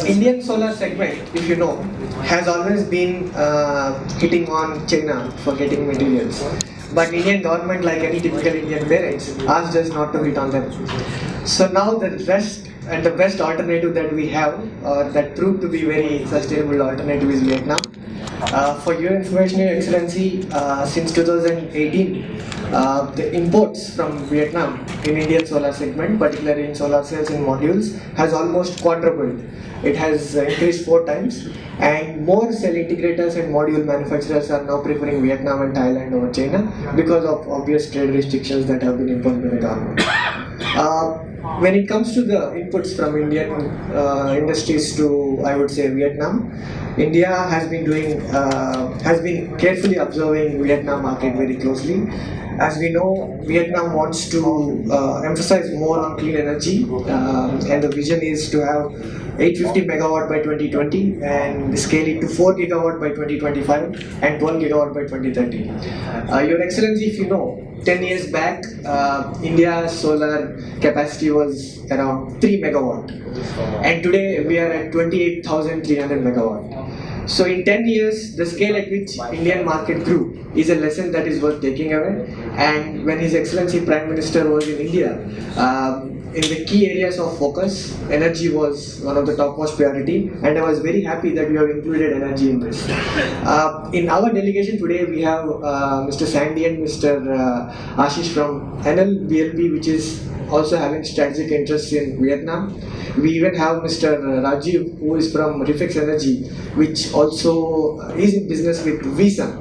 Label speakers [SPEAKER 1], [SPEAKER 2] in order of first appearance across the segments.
[SPEAKER 1] Indian solar segment, if you know, has always been hitting on China for getting materials. But Indian government, like any typical Indian parents, asked us not to hit on them. So now the rest and the best alternative that we have, or that proved to be very sustainable alternative, is Vietnam. For your information, Your Excellency, since 2018, the imports from Vietnam in Indian solar segment, particularly in solar cells and modules, has almost quadrupled. It has increased 4 times, and more cell integrators and module manufacturers are now preferring Vietnam and Thailand over China because of obvious trade restrictions that have been imposed by the government. When it comes to the inputs from Indian industries to, I would say, Vietnam, India has been carefully observing Vietnam market very closely. As we know, Vietnam wants to emphasize more on clean energy, and the vision is to have 850 megawatt by 2020 and scale it to 4 gigawatt by 2025 and 12 gigawatt by 2030. Your Excellency, if you know, 10 years back, India's solar capacity was around 3 megawatt, and today we are at 28,300 megawatt. So in 10 years, the scale at which Indian market grew is a lesson that is worth taking away. And when His Excellency Prime Minister was in India, in the key areas of focus, energy was one of the topmost priority, and I was very happy that you have included energy in this. In our delegation today, we have Mr. Sandy and Mr. Ashish from NLBLP, which is also having strategic interests in Vietnam. We even have Mr. Rajiv, who is from Reflex Energy, which also is in business with Vietnam,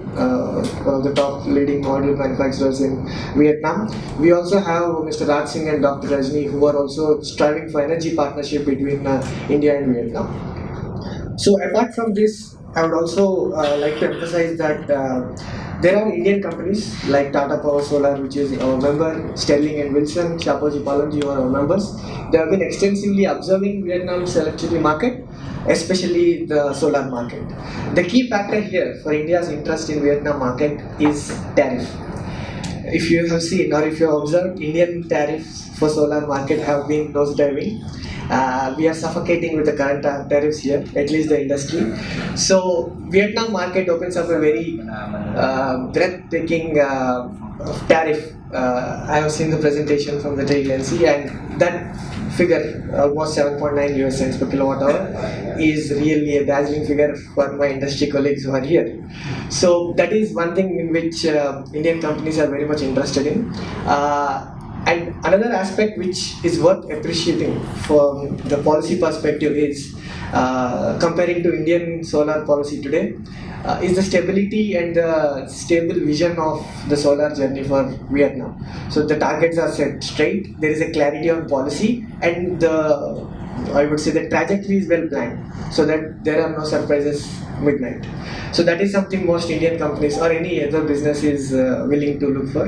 [SPEAKER 1] one of the top leading module manufacturers in Vietnam. We also have Mr. Raj Singh and Dr. Rajni, who are also striving for energy partnership between India and Vietnam. So apart from this, I would also like to emphasize that there are Indian companies like Tata Power Solar, which is our member, Sterling and Wilson, Shapoji Palanji are our members. They have been extensively observing Vietnam's electricity market, especially the solar market. The key factor here for India's interest in Vietnam market is tariff. If you have seen or if you have observed, Indian tariffs for solar market have been nosediving. We are suffocating with the current tariffs here, at least the industry. So Vietnam market opens up a very breathtaking tariff. I have seen the presentation from the trade agency, and that figure, almost 7.9 US cents per kilowatt hour, is really a dazzling figure for my industry colleagues who are here. So that is one thing in which Indian companies are very much interested in. And another aspect which is worth appreciating from the policy perspective is comparing to Indian solar policy today is the stability and the stable vision of the solar journey for Vietnam. So the targets are set straight, there is a clarity on policy, and I would say the trajectory is well planned so that there are no surprises midnight. So that is something most Indian companies or any other business is willing to look for.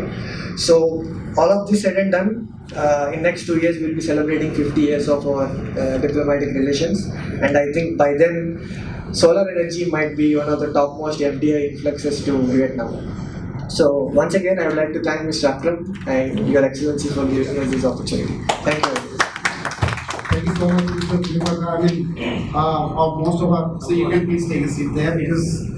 [SPEAKER 1] So all of this said and done, in next 2 years we'll be celebrating 50 years of our diplomatic relations, and I think by then solar energy might be one of the topmost FDI influxes to Vietnam. So once again, I would like to thank Mr. Akram and Your Excellency for giving us this opportunity. Thank you.
[SPEAKER 2] Thank you so much, Mr. Pulipaka. I mean, of most of our, so you can please take a seat there because